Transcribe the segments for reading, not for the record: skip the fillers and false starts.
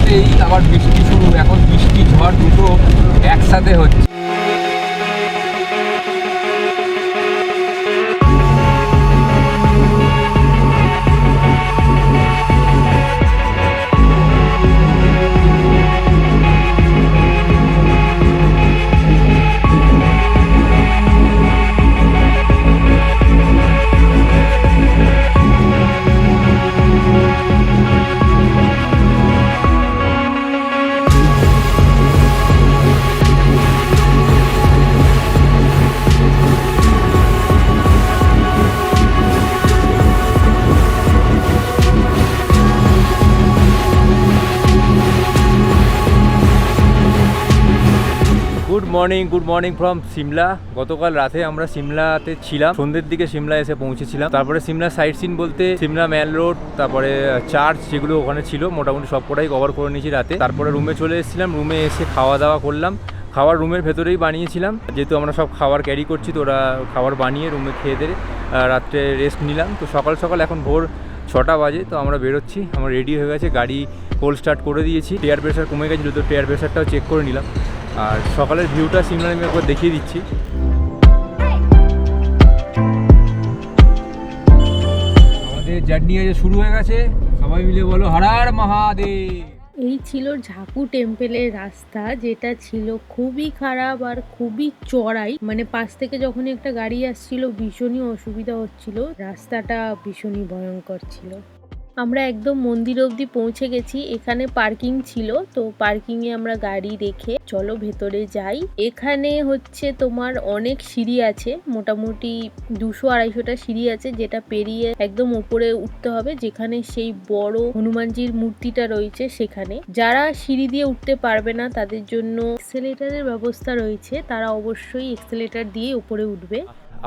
বলতেই আবার বৃষ্টি শুরু। এখন বৃষ্টি ঝড় দুটো একসাথে হচ্ছে। Good morning from Shimla. গতকাল রাতে আমরা সিমলাতে ছিলাম, সন্ধ্যের দিকে সিমলা এসে পৌঁছেছিলাম। তারপরে সিমলা সাইট সিন বলতে সিমলা ম্যাল রোড, তারপরে চার্চ যেগুলো ওখানে ছিল মোটামুটি সব কটাই কভার করে নিয়েছি রাতে। তারপরে রুমে চলে এসেছিলাম, রুমে এসে খাওয়া দাওয়া করলাম। খাবার রুমের ভেতরেই বানিয়েছিলাম, যেহেতু আমরা সব খাবার ক্যারি করছি, তো ওরা খাবার বানিয়ে রুমে খেয়ে দিয়ে রাত্রে রেস্ট নিলাম। তো সকাল সকাল এখন ভোর 6টা বাজে, তো আমরা বেরোচ্ছি। আমরা রেডি হয়ে গেছে, গাড়ি কোল্ড স্টার্ট করে দিয়েছি। টিয়ার প্রেশার কমে গেছিলো, তো টিয়ার প্রেশারটাও চেক করে নিলাম। আর সকালের ভিউটা সিমলা আমি একবার দেখিয়ে দিচ্ছি। আমাদের জার্নি আজ শুরু হয়ে গেছে, সবাই মিলে বলো হর হর মহাদেব। এই ছিল ঝাকু টেম্পেলের রাস্তা, যেটা ছিল খুবই খারাপ আর খুবই চড়াই। মানে পাশ থেকে যখন একটা গাড়ি আসছিল ভীষণই অসুবিধা হচ্ছিল, রাস্তাটা ভীষণই ভয়ঙ্কর ছিল। আমরা একদম মন্দির অবধি পৌঁছে গেছি। এখানে পার্কিং ছিল, তো পার্কিংয়ে আমরা গাড়ি রেখে চলো ভেতরে যাই। এখানে হচ্ছে তোমার অনেক সিঁড়ি আছে, মোটামুটি 200-250টা সিঁড়ি আছে, যেটা পেরিয়ে একদম উপরে উঠতে হবে, যেখানে সেই বড় হনুমানজির মূর্তিটা রয়েছে। সেখানে যারা সিঁড়ি দিয়ে উঠতে পারবে না তাদের জন্য এক্সেলেটরের ব্যবস্থা রয়েছে, তারা অবশ্যই এক্সেলেটর দিয়ে উপরে উঠবে।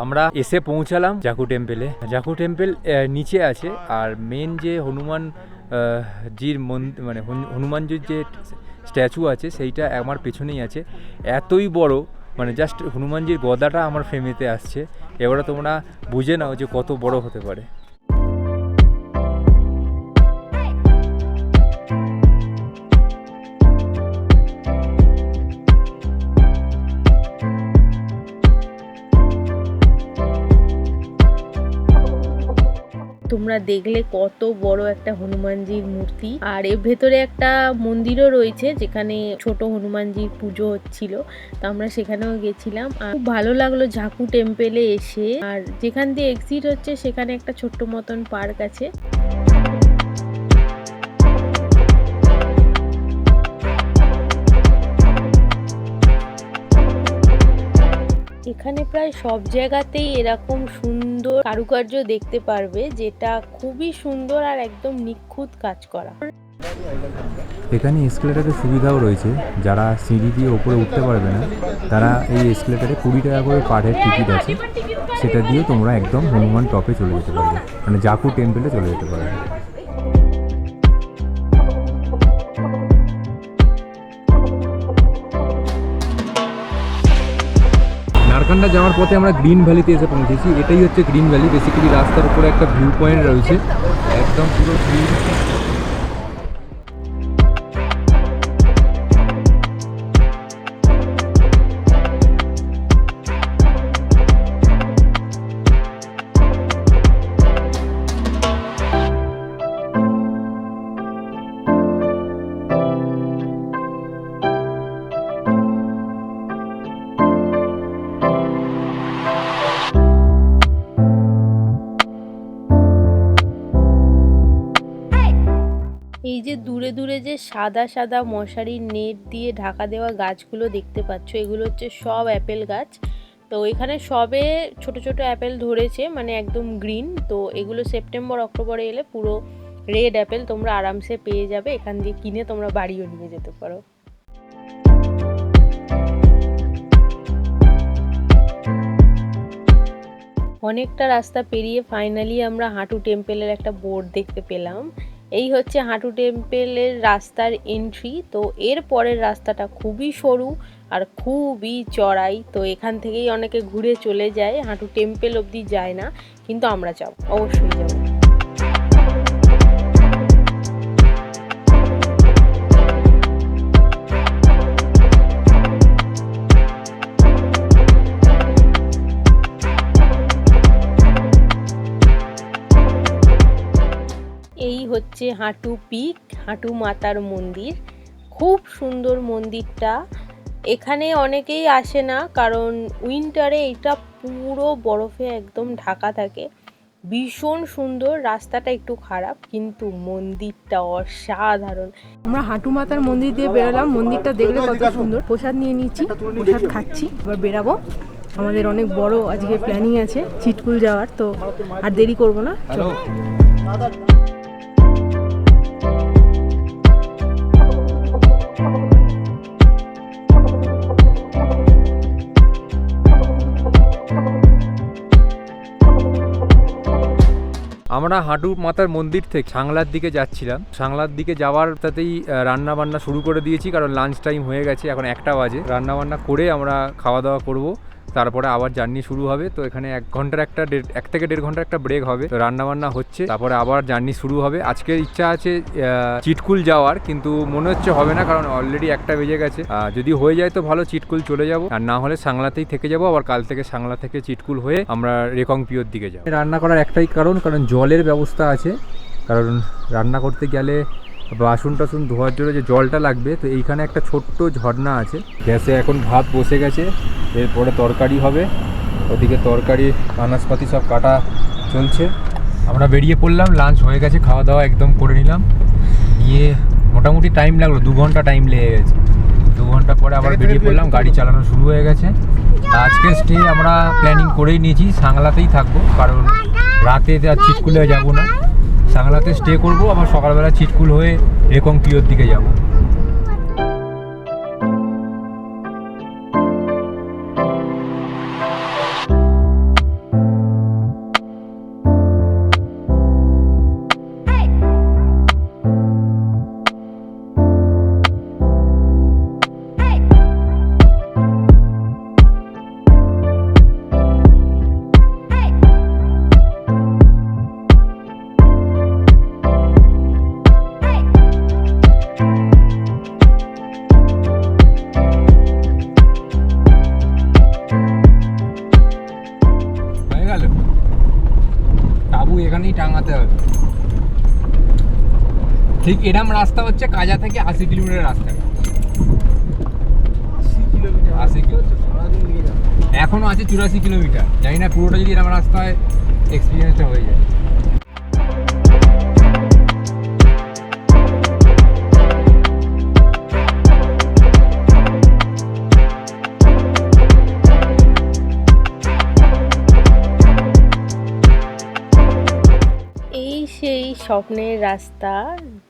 আমরা এসে পৌঁছালাম জাকু টেম্পেলে। জাকু টেম্পেল নিচে আছে, আর মেন যে হনুমান জির মানে হনুমানজির যে স্ট্যাচু আছে সেইটা আমার পেছনেই আছে। এতই বড়, মানে জাস্ট হনুমানজির গদাটা আমার ফ্রেমেতে আসছে। এবারে তোমরা বুঝে নাও যে কত বড় হতে পারে। তোমরা দেখলে কত বড় একটা হনুমানজির মূর্তি, আর এর ভেতরে একটা মন্দিরও রয়েছে যেখানে ছোট হনুমানজির পুজো হচ্ছিল। তো আমরা সেখানেও গেছিলাম, আর খুব ভালো লাগলো ঝাকু টেম্পেলে এসে। আর যেখান দিয়ে এক্সিট হচ্ছে সেখানে একটা ছোট্ট মতন পার্ক আছে। এখানে প্রায় সব জায়গাতেই এরকম সুন্দর কারুকার্য দেখতে পারবে, যেটা খুবই সুন্দর আর একদম নিখুঁত কাজ করা। এখানে এসকেলেটারের সুবিধাও রয়েছে, যারা সিঁড়ি দিয়ে ওপরে উঠতে পারবে না তারা এই এসকেলেটারে 20 টাকা করে পার হেড টিকিট আছে, সেটা দিয়ে তোমরা একদম হনুমান টপে চলে যেতে পারবে, মানে জাকু টেম্পেলে চলে যেতে পারবে। নারকান্ডা যাওয়ার পথে আমরা গ্রিন ভ্যালিতে এসে পৌঁছেছি। এটাই হচ্ছে গ্রিন ভ্যালি। বেসিক্যালি রাস্তার উপরে একটা ভিউ পয়েন্ট রয়েছে, একদম পুরো গ্রিন। এই যে দূরে দূরে যে সাদা সাদা মশারির নেট দিয়ে ঢাকা দেওয়া গাছগুলো দেখতে পাচ্ছ, এগুলো হচ্ছে সব অ্যাপেল গাছ। তো এখানে সবে ছোট ছোট অ্যাপেল ধরেছে, মানে একদম গ্রিন। তো এগুলো সেপ্টেম্বর অক্টোবরে এলে পুরো রেড অ্যাপেল তোমরা আরামসে পেয়ে যাবে। এখান দিয়ে কিনে তোমরা বাড়িও নিয়ে যেতে পারো। অনেকটা রাস্তা পেরিয়ে ফাইনালি আমরা হাঁটু টেম্পেলের একটা বোর্ড দেখতে পেলাম। এই হচ্ছে হাঁটু টেম্পেলের রাস্তার এন্ট্রি। তো এর পরের রাস্তাটা খুবই সরু আর খুবই চড়াই। তো এখান থেকেই অনেকে ঘুরে চলে যায়, হাঁটু টেম্পেল অবধি যায় না, কিন্তু আমরা যাব, অবশ্যই যাব। হচ্ছে হাঁটু পিক, হাঁটু মাতার মন্দির। খুব সুন্দর মন্দিরটা। এখানে অনেকেই আসে না, কারণ উইন্টারে এটা পুরো বরফে একদম ঢাকা থাকে। ভীষণ সুন্দর, রাস্তাটা একটু খারাপ কিন্তু মন্দিরটা অসাধারণ। আমরা হাঁটু মাতার মন্দির দিয়ে বেরোলাম। মন্দিরটা দেখলে কত সুন্দর। প্রসাদ নিয়ে নিচ্ছি, প্রসাদ খাচ্ছি, এবার বেরাবো। আমাদের অনেক বড় আজকে প্ল্যানিং আছে চিটকুল যাওয়ার, তো আর দেরি করব না, চলো। আমরা হাঁটু মাতার মন্দির থেকে সাংলার দিকে যাচ্ছিলাম। সাংলার দিকে যাওয়ার তাতেই রান্না বান্না শুরু করে দিয়েছি, কারণ লাঞ্চ টাইম হয়ে গেছে, এখন 1টা বাজে। রান্না বান্না করে আমরা খাওয়া দাওয়া করব, তারপরে আবার জার্নি শুরু হবে। তো এখানে 1 থেকে 1.5 ঘন্টার একটা ব্রেক হবে। তো রান্না বান্না হচ্ছে, তারপরে আবার জার্নি শুরু হবে। আজকের ইচ্ছা আছে চিটকুল যাওয়ার, কিন্তু মনে হচ্ছে হবে না, কারণ অলরেডি 1টা বেজে গেছে। যদি হয়ে যায় তো ভালো, চিটকুল চলে যাব, আর না হলে সাংলাতেই থেকে যাব। আবার কাল থেকে সাংলা থেকে চিটকুল হয়ে আমরা রেকংপিওর দিকে যাব। রান্না করার একটাই কারণ জলের ব্যবস্থা আছে, কারণ রান্না করতে গেলে বাসন টাসন ধোয়ার জন্য যে জলটা লাগবে। তো এইখানে একটা ছোট্ট ঝর্ণা আছে। গ্যাসে এখন ভাত বসে গেছে, এরপরে তরকারি হবে। ওদিকে তরকারি আনাজপাতি সব কাটা চলছে। আমরা বেরিয়ে পড়লাম, লাঞ্চ হয়ে গেছে, খাওয়া দাওয়া একদম করে নিলাম। নিয়ে মোটামুটি টাইম লাগলো, 2 ঘন্টা টাইম লেগে গেছে। 2 ঘন্টা পরে আবার বেরিয়ে পড়লাম, গাড়ি চালানো শুরু হয়ে গেছে। আজকে স্টে আমরা প্ল্যানিং করেই নিয়েছি, সাংলাতেই থাকবো, কারণ রাতে আর চিটকুলে যাব না। সাংলাতে স্টে করবো, আবার সকালবেলা চিটকুল হয়ে রেকংপিওর দিকে যাব। তাবু এখানেই টাঙাতে হবে। ঠিক এরম রাস্তা হচ্ছে কাজা থেকে 80 কিলোমিটার রাস্তা। 80 কিলোমিটার এখনো আছে, 84 কিলোমিটার। জানি না পুরোটা যদি এরম রাস্তা হয়, এক্সপিরিয়েন্সটা হয়ে যায়। সেই স্বপ্নের রাস্তা,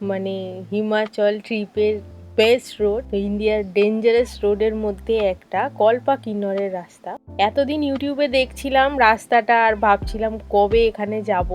মানে হিমাচল ট্রিপের বেস্ট রোড, ইন্ডিয়ার ডেঞ্জারাস রোডের মধ্যে একটা কল্পা কিন্নরের রাস্তা। এতদিন ইউটিউবে দেখছিলাম রাস্তাটা, আর ভাবছিলাম কবে এখানে যাব।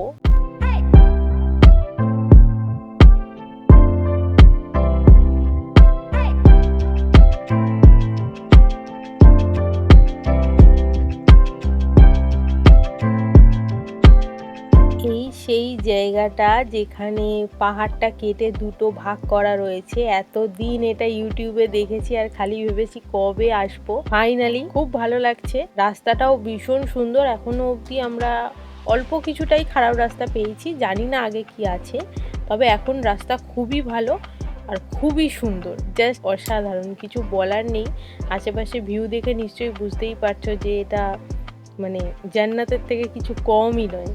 সেই জায়গাটা যেখানে পাহাড়টা কেটে 2টো ভাগ করা রয়েছে। এতদিন এটা ইউটিউবে দেখেছি আর খালি ভেবেছি কবে আসবো। ফাইনালি খুব ভালো লাগছে। রাস্তাটাও ভীষণ সুন্দর। এখনো অবধি আমরা অল্প কিছুটাই খারাপ রাস্তা পেয়েছি, জানি না আগে কি আছে, তবে এখন রাস্তা খুবই ভালো আর খুবই সুন্দর, জাস্ট অসাধারণ, কিছু বলার নেই। আশেপাশে ভিউ দেখে নিশ্চয়ই বুঝতেই পারছো যে এটা মানে জান্নাতের থেকে কিছু কমই নয়।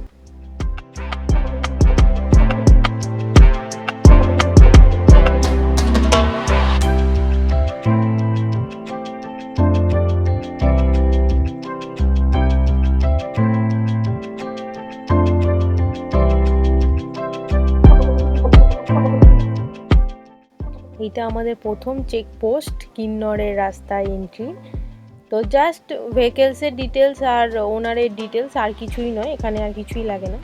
এটা আমাদের প্রথম চেকপোস্ট, কিন্নরের রাস্তা এন্ট্রি। তো জাস্ট ভেহিকেলসের ডিটেলস আর ওনারের ডিটেলস, আর কিছুই নয়, এখানে আর কিছুই লাগে না।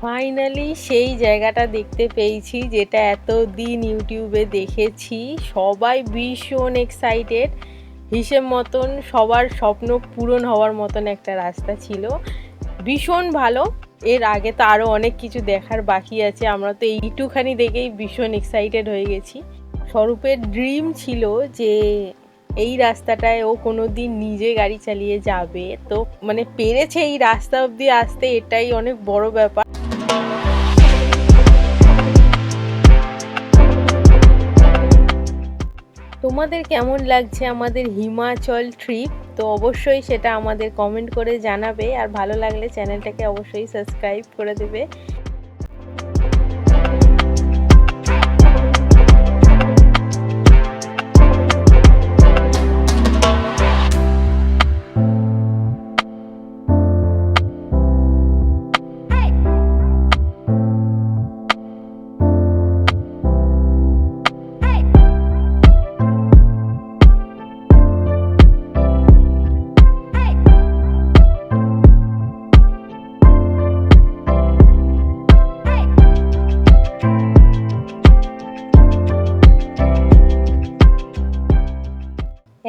ফাইনালি সেই জায়গাটা দেখতে পেয়েছি যেটা এতদিন ইউটিউবে দেখেছি। সবাই ভীষণ এক্সাইটেড, হিসেব মতন সবার স্বপ্ন পূরণ হওয়ার মতন একটা রাস্তা ছিল। ভীষণ ভালো। এর আগে তো আরও অনেক কিছু দেখার বাকি আছে, আমরা তো এইটুখানি দেখেই ভীষণ এক্সাইটেড হয়ে গেছি। স্বরূপের ড্রিম ছিল যে এই রাস্তাটায় ও কোনো দিন নিজে গাড়ি চালিয়ে যাবে, তো মানে পেরেছে এই রাস্তা অবধি আসতে, এটাই অনেক বড় ব্যাপার। তোমাদের কেমন লাগছে আমাদের হিমাচল ট্রিপ, তো অবশ্যই সেটা আমাদের কমেন্ট করে জানাবে। আর ভালো লাগলে চ্যানেলটাকে অবশ্যই সাবস্ক্রাইব করে দেবে।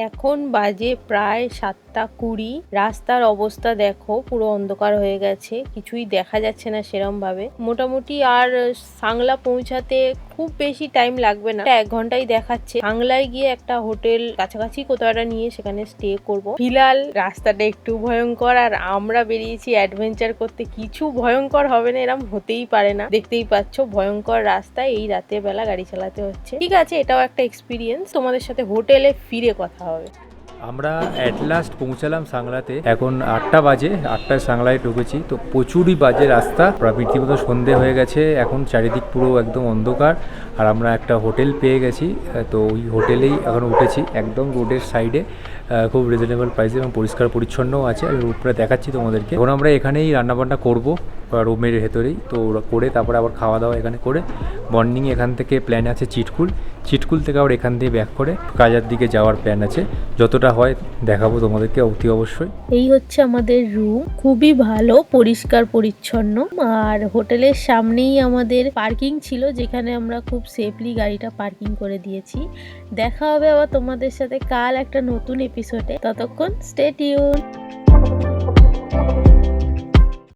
এখন বাজে প্রায় 7:20। রাস্তার অবস্থা দেখো, পুরো অন্ধকার হয়ে গেছে, কিছুই দেখা যাচ্ছে না সেরম ভাবে। মোটামুটি আর সাংলা পৌঁছাতে খুব বেশি টাইম লাগবে না, 1 ঘন্টাই দেখাচ্ছে। সাংলায় গিয়ে একটা হোটেল কাছাকাছি কোথাও একটা নিয়ে সেখানে স্টে করব। ফিলহাল রাস্তাটা একটু ভয়ঙ্কর, আর আমরা বেরিয়েছি অ্যাডভেঞ্চার করতে। কিছু ভয়ঙ্কর হবে না এরম হতেই পারে না, দেখতেই পাচ্ছ ভয়ঙ্কর রাস্তায় এই রাতের বেলা গাড়ি চালাতে হচ্ছে। ঠিক আছে, এটাও একটা এক্সপিরিয়েন্স। তোমাদের সাথে হোটেলে ফিরে কথা হবে। আমরা অ্যাট লাস্ট পৌঁছালাম সাংলাতে। এখন 8টা বাজে, 8টায় সাংলায় ঢুকেছি। তো প্রচুরই বাজে রাস্তা, প্রায় রীতিমতো সন্ধে হয়ে গেছে। এখন চারিদিক পুরো একদম অন্ধকার। আর আমরা একটা হোটেল পেয়ে গেছি, তো ওই হোটেলেই এখন উঠেছি, একদম রোডের সাইডে, খুব রিজনেবল প্রাইসে এবং পরিষ্কার পরিচ্ছন্নও আছে। আমি রূপটা দেখাচ্ছি তোমাদেরকে। এখন আমরা এখানেই রান্নাবান্না করবো রুমের ভেতরেই। তো ওরা করে তারপরে আবার খাওয়া দাওয়া এখানে করে মর্নিং এখান থেকে প্ল্যান আছে চিটকুল থেকে আবার এখান দিয়ে ব্যাক করে কাজার দিকে যাওয়ার প্ল্যান আছে। যতটা হয় দেখাবো তোমাদেরকে অতি অবশ্যই। এই হচ্ছে আমাদের রুম, খুবই ভালো, পরিষ্কার পরিচ্ছন্ন। আর হোটেলের সামনেই আমাদের পার্কিং ছিল, যেখানে আমরা খুব সেফলি গাড়িটা পার্কিং করে দিয়েছি। দেখা হবে আবার তোমাদের সাথে কাল একটা নতুন এপিসোডে। ততক্ষণ স্টে টিউন।